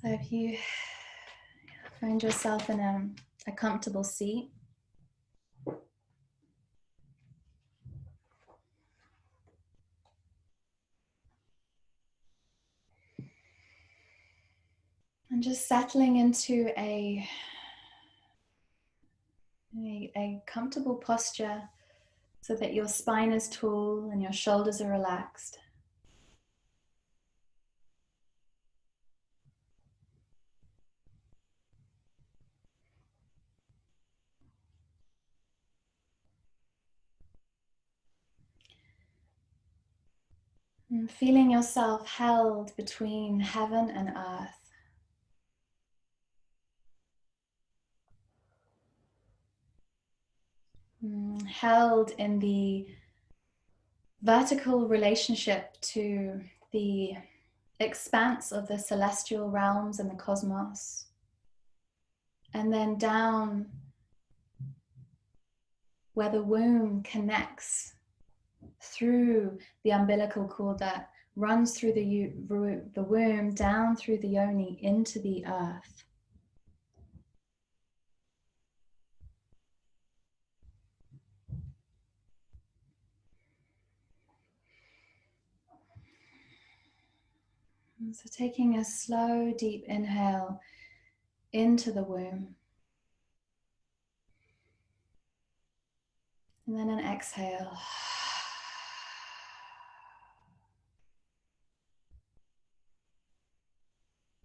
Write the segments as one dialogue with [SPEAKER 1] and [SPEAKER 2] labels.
[SPEAKER 1] So if you find yourself in a comfortable seat, and just settling into a comfortable posture so that your spine is tall and your shoulders are relaxed. And feeling yourself held between heaven and earth. Held in the vertical relationship to the expanse of the celestial realms and the cosmos. And then down where the womb connects through the umbilical cord that runs through the womb, down through the yoni into the earth. And so taking a slow, deep inhale into the womb. And then an exhale.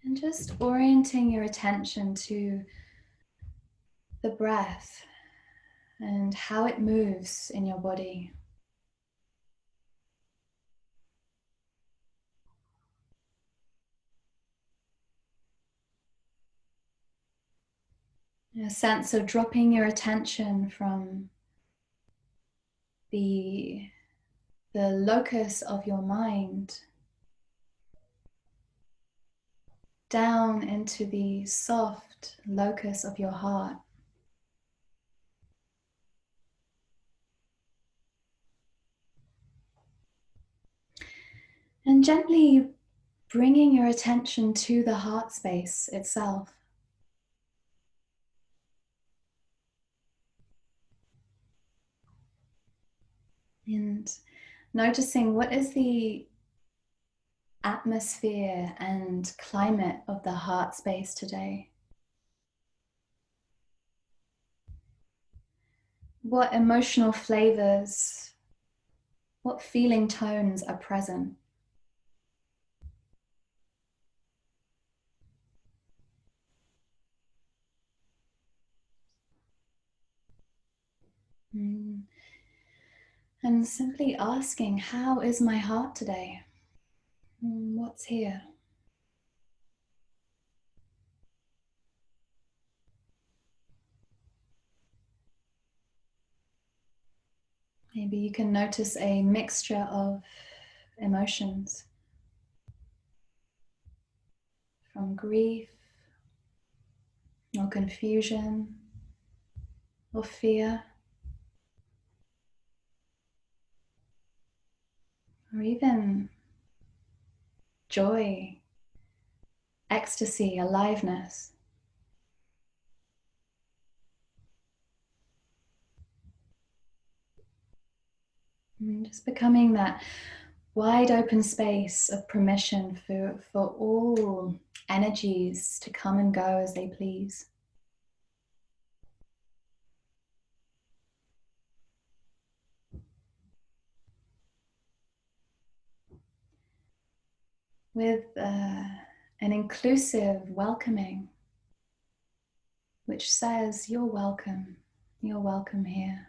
[SPEAKER 1] And just orienting your attention to the breath and how it moves in your body. A sense of dropping your attention from the locus of your mind down into the soft locus of your heart. And gently bringing your attention to the heart space itself. And noticing what is the atmosphere and climate of the heart space today. What emotional flavors, what feeling tones are present? And simply asking, how is my heart today? What's here? Maybe you can notice a mixture of emotions, from grief or confusion or fear, or even joy, ecstasy, aliveness. And just becoming that wide open space of permission for all energies to come and go as they please. With an inclusive welcoming, which says, you're welcome here.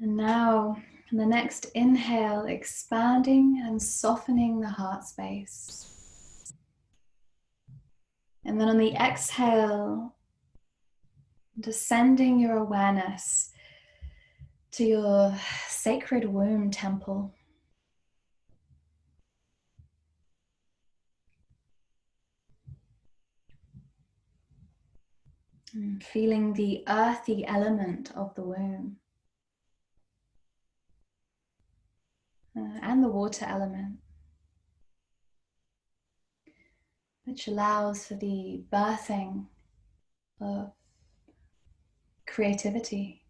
[SPEAKER 1] And now, in the next inhale, expanding and softening the heart space. And then on the exhale, descending your awareness to your sacred womb temple. Feeling the earthy element of the womb and the water element, which allows for the birthing of creativity.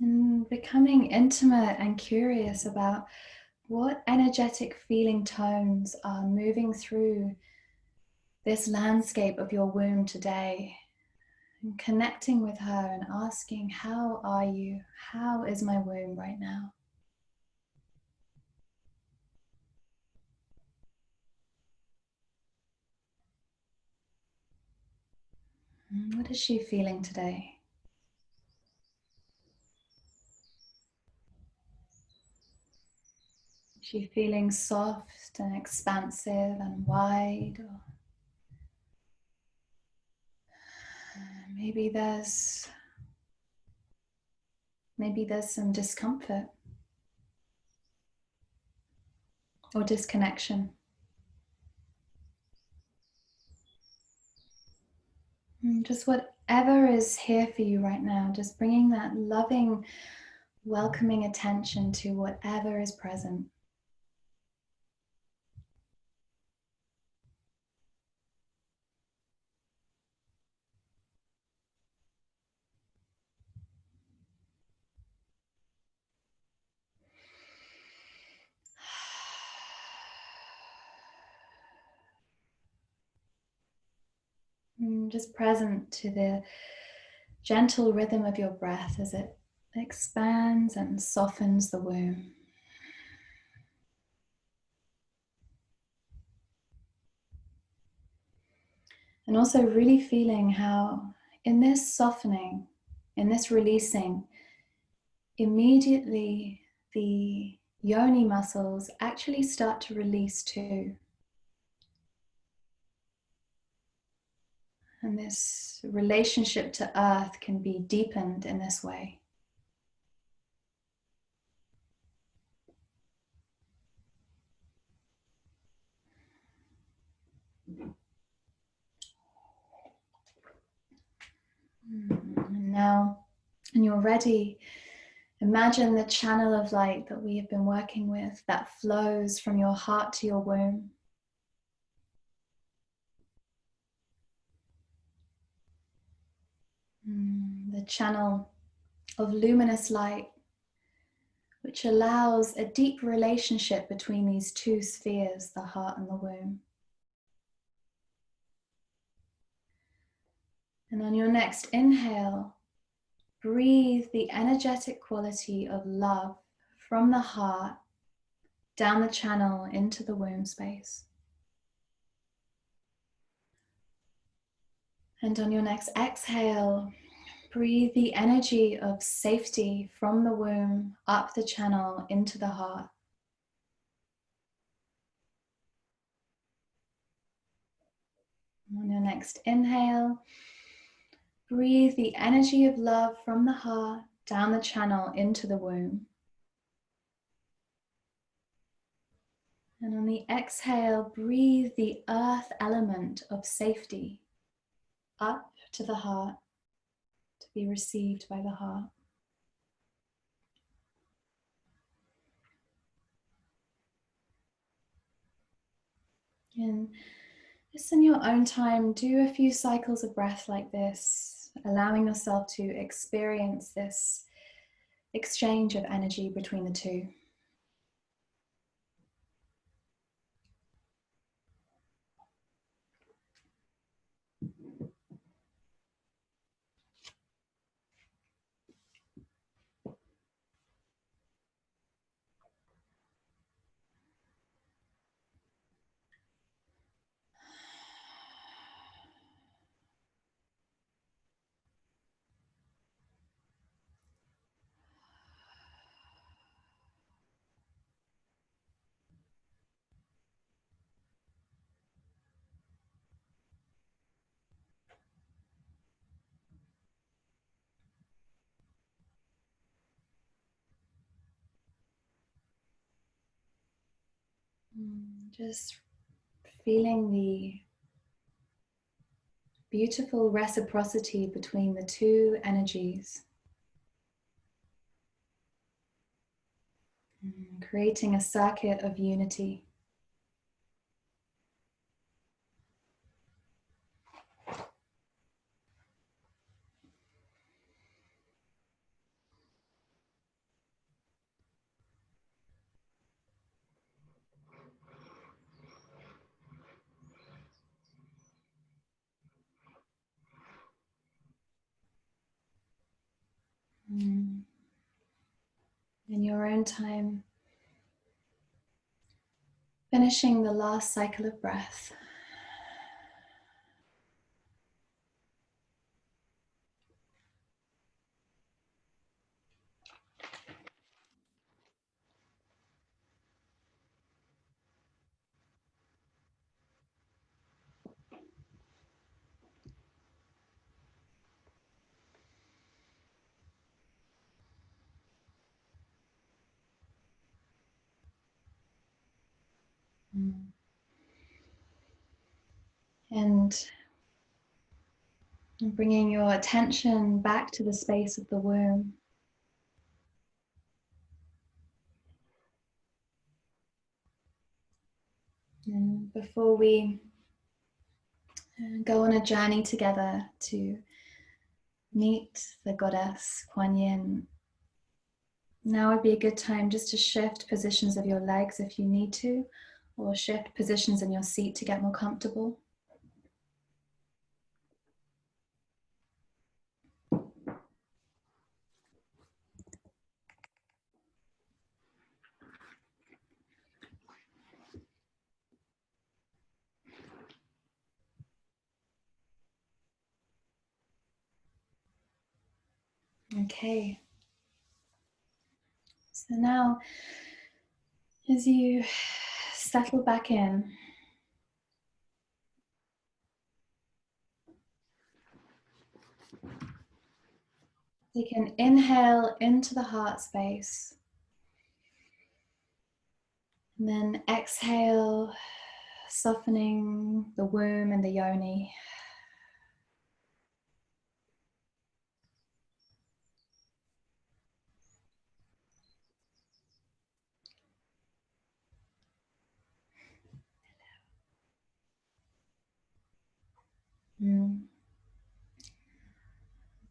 [SPEAKER 1] And becoming intimate and curious about what energetic feeling tones are moving through this landscape of your womb today, and connecting with her and asking, how are you? How is my womb right now? What is she feeling today? Is she feeling soft and expansive and wide? Or maybe there's some discomfort or disconnection. Just whatever is here for you right now, just bringing that loving, welcoming attention to whatever is present. Just present to the gentle rhythm of your breath as it expands and softens the womb. And also really feeling how in this softening, in this releasing, immediately the yoni muscles actually start to release too. And this relationship to earth can be deepened in this way. And now, when you're ready, imagine the channel of light that we have been working with that flows from your heart to your womb. The channel of luminous light, which allows a deep relationship between these two spheres, the heart and the womb. And on your next inhale, breathe the energetic quality of love from the heart down the channel into the womb space. And on your next exhale, breathe the energy of safety from the womb up the channel into the heart. On your next inhale, breathe the energy of love from the heart down the channel into the womb. And on the exhale, breathe the earth element of safety up to the heart to be received by the heart. And just in your own time, do a few cycles of breath like this, allowing yourself to experience this exchange of energy between the two. Just feeling the beautiful reciprocity between the two energies. Creating a circuit of unity. In your own time, finishing the last cycle of breath. And bringing your attention back to the space of the womb. And before we go on a journey together to meet the goddess Quan Yin, now would be a good time just to shift positions of your legs if you need to, or shift positions in your seat to get more comfortable. Okay. So now, as you settle back in, you can inhale into the heart space, and then exhale, softening the womb and the yoni.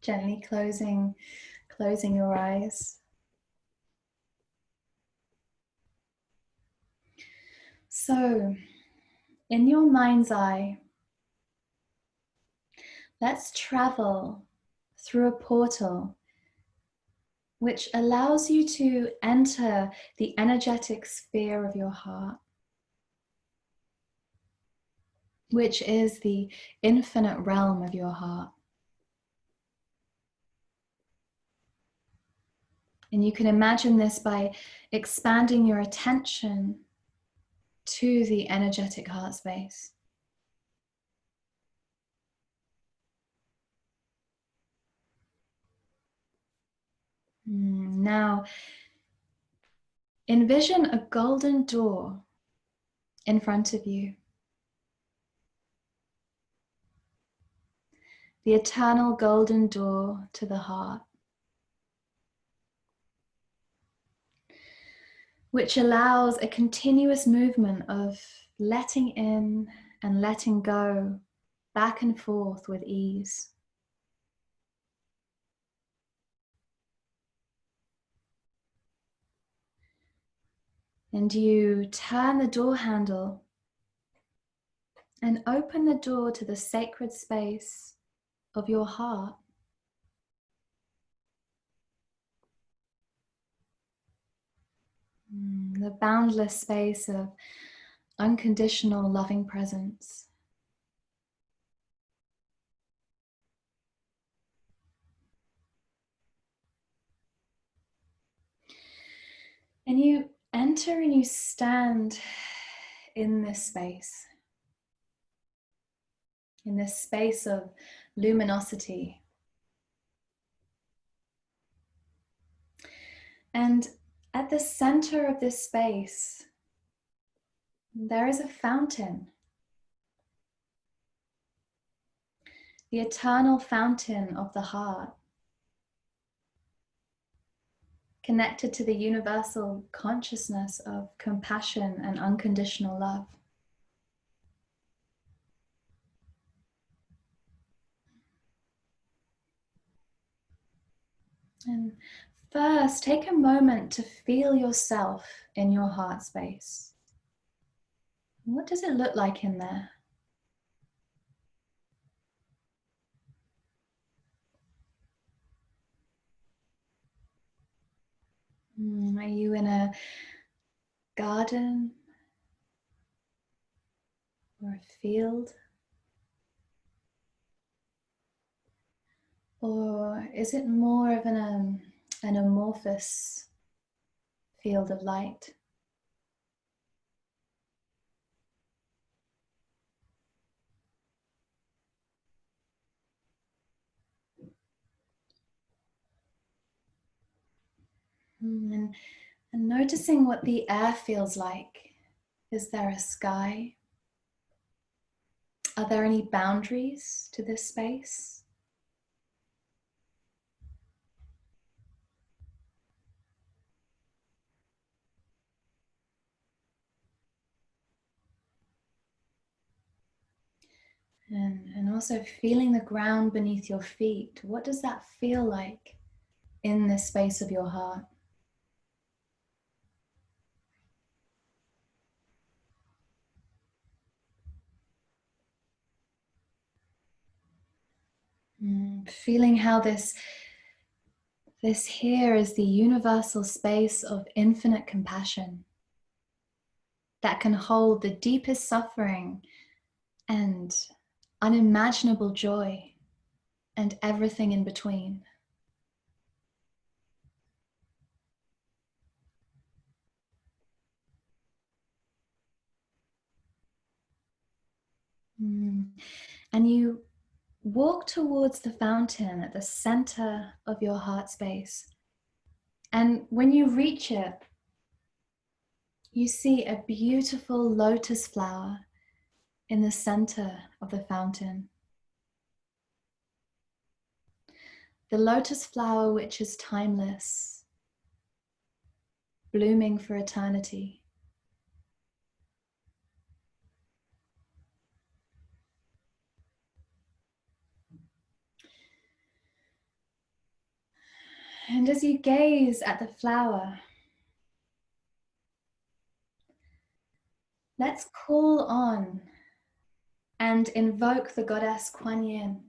[SPEAKER 1] Gently closing your eyes. So, in your mind's eye, let's travel through a portal which allows you to enter the energetic sphere of your heart, which is the infinite realm of your heart. And you can imagine this by expanding your attention to the energetic heart space. Now, envision a golden door in front of you. The eternal golden door to the heart, which allows a continuous movement of letting in and letting go, back and forth with ease. And you turn the door handle and open the door to the sacred space of your heart. The boundless space of unconditional loving presence. And you enter and you stand in this space of luminosity. And at the center of this space There is a fountain, the eternal fountain of the heart, connected to the universal consciousness of compassion and unconditional love. And first, take a moment to feel yourself in your heart space. What does it look like in there? Are you in a garden or a field? Or is it more of an amorphous field of light? And noticing what the air feels like. Is there a sky? Are there any boundaries to this space? And also feeling the ground beneath your feet. What does that feel like in this space of your heart? Feeling how this here is the universal space of infinite compassion that can hold the deepest suffering and unimaginable joy and everything in between. And you walk towards the fountain at the center of your heart space. And when you reach it, you see a beautiful lotus flower in the center of the fountain. The lotus flower, which is timeless, blooming for eternity. And as you gaze at the flower, let's call on and invoke the goddess Quan Yin,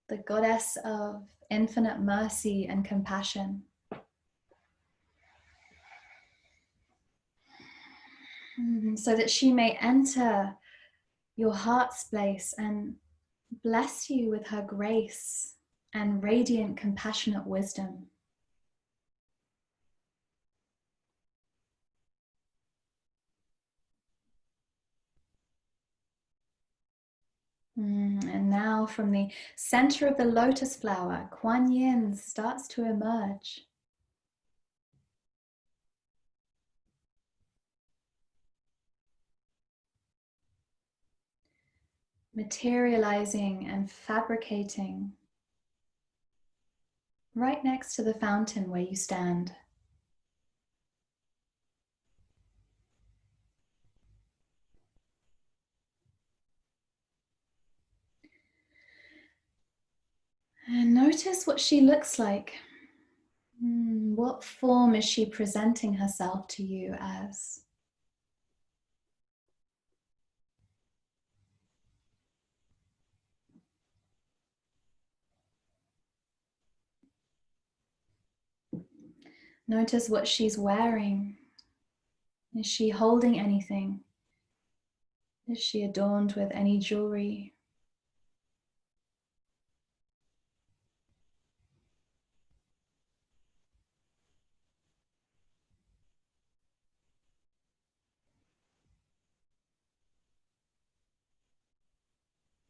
[SPEAKER 1] the goddess of infinite mercy and compassion. So that she may enter your heart space and bless you with her grace and radiant, compassionate wisdom. And now from the center of the lotus flower, Quan Yin starts to emerge. Materializing and fabricating right next to the fountain where you stand. And notice what she looks like. What form is she presenting herself to you as? Notice what she's wearing. Is she holding anything? Is she adorned with any jewelry?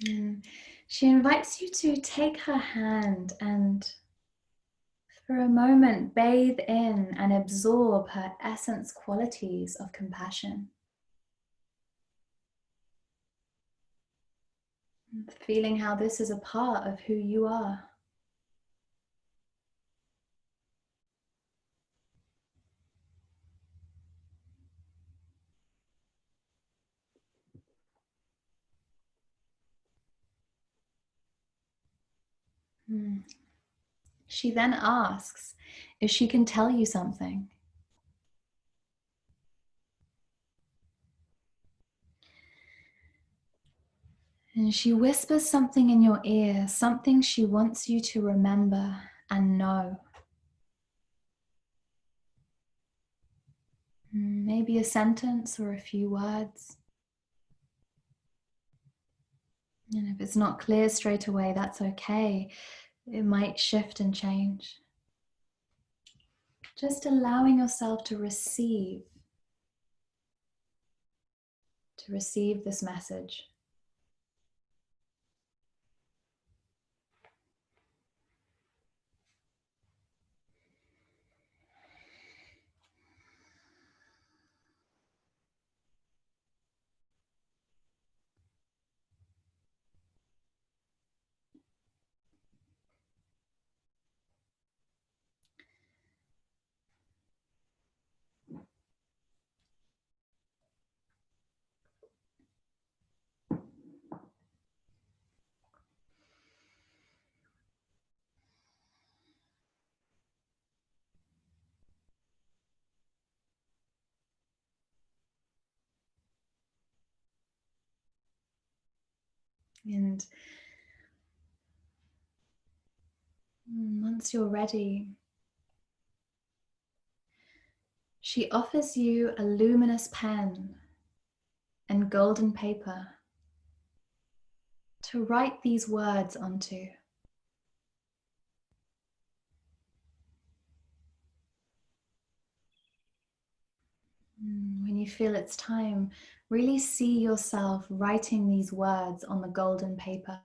[SPEAKER 1] And she invites you to take her hand and for a moment bathe in and absorb her essence qualities of compassion. Feeling how this is a part of who you are. She then asks if she can tell you something. And she whispers something in your ear, something she wants you to remember and know. Maybe a sentence or a few words. And if it's not clear straight away, that's okay. It might shift and change. Just allowing yourself to receive this message. And once you're ready, she offers you a luminous pen and golden paper to write these words onto. When you feel it's time, really see yourself writing these words on the golden paper.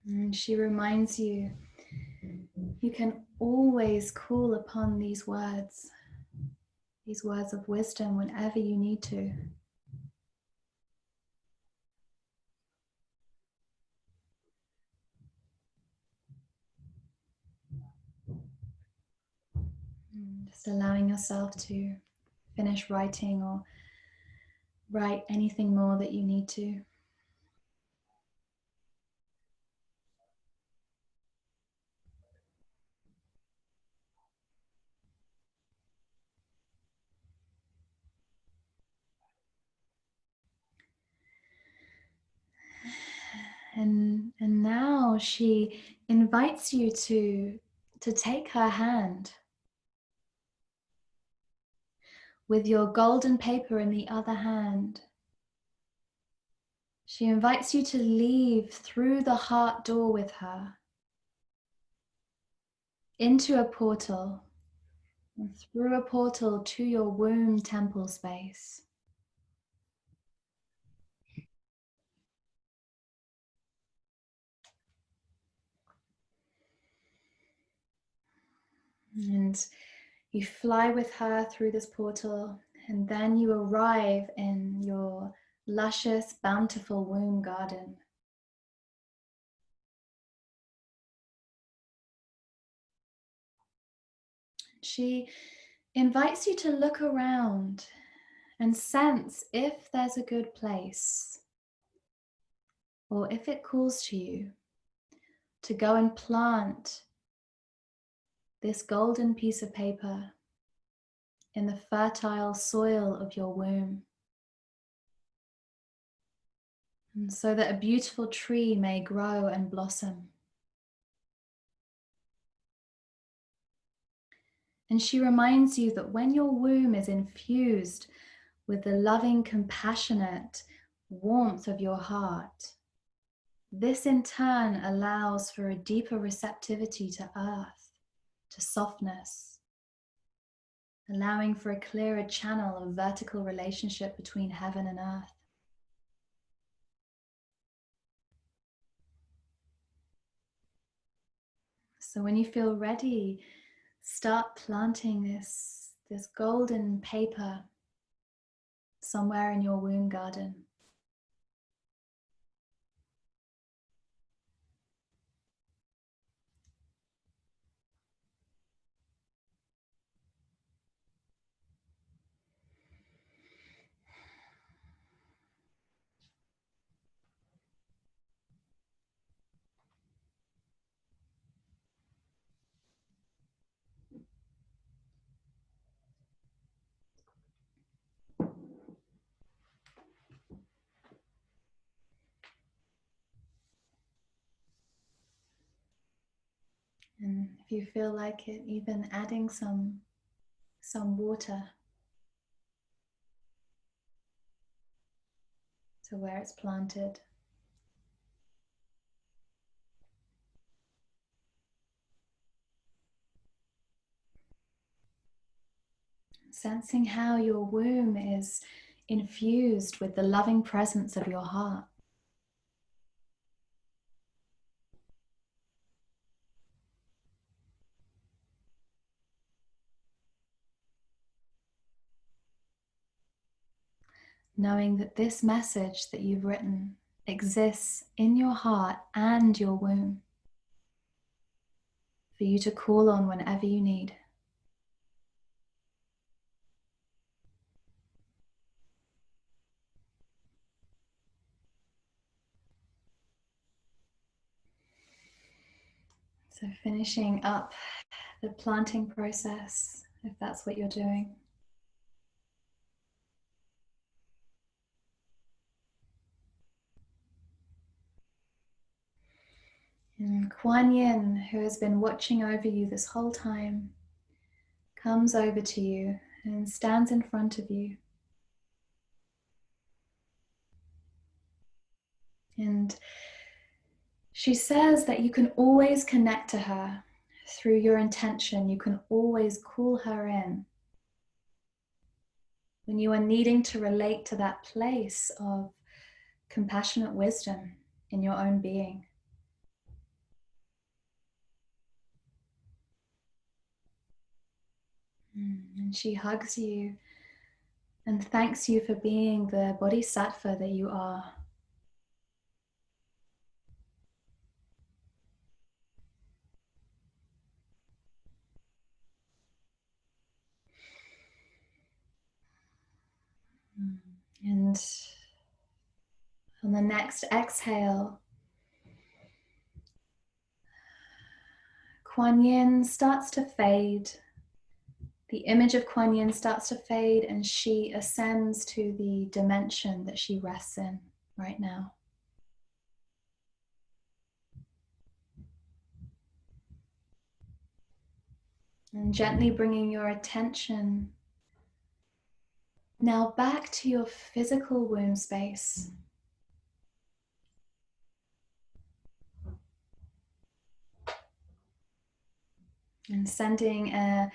[SPEAKER 1] And she reminds you, you can always call upon these words of wisdom whenever you need to. Just allowing yourself to finish writing or write anything more that you need to. And now she invites you to take her hand with your golden paper in the other hand. She invites you to leave through the heart door with her into a portal, and through a portal to your womb temple space. And you fly with her through this portal, and then you arrive in your luscious, bountiful womb garden. She invites you to look around and sense if there's a good place, or if it calls to you to go and plant this golden piece of paper in the fertile soil of your womb, and so that a beautiful tree may grow and blossom. And she reminds you that when your womb is infused with the loving, compassionate warmth of your heart, this in turn allows for a deeper receptivity to earth, to softness, allowing for a clearer channel of vertical relationship between heaven and earth. So when you feel ready, start planting this golden paper somewhere in your womb garden. And if you feel like it, even adding some water to where it's planted. Sensing how your womb is infused with the loving presence of your heart. Knowing that this message that you've written exists in your heart and your womb for you to call on whenever you need. So finishing up the planting process, if that's what you're doing. And Quan Yin, who has been watching over you this whole time, comes over to you and stands in front of you. And she says that you can always connect to her through your intention. You can always call her in when you are needing to relate to that place of compassionate wisdom in your own being. And she hugs you and thanks you for being the Bodhisattva that you are. And on the next exhale, Quan Yin starts to fade. The image of Quan Yin starts to fade and she ascends to the dimension that she rests in right now. And gently bringing your attention now back to your physical womb space. And sending an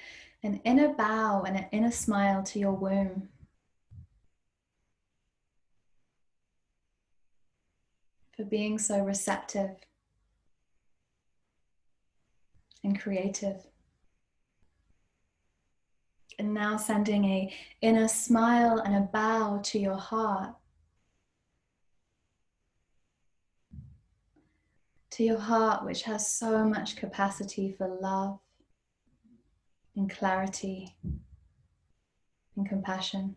[SPEAKER 1] inner bow and an inner smile to your womb. For being so receptive and creative. And now sending an inner smile and a bow to your heart. To your heart, which has so much capacity for love and clarity and compassion.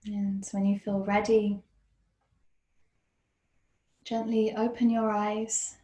[SPEAKER 1] And when you feel ready, gently open your eyes.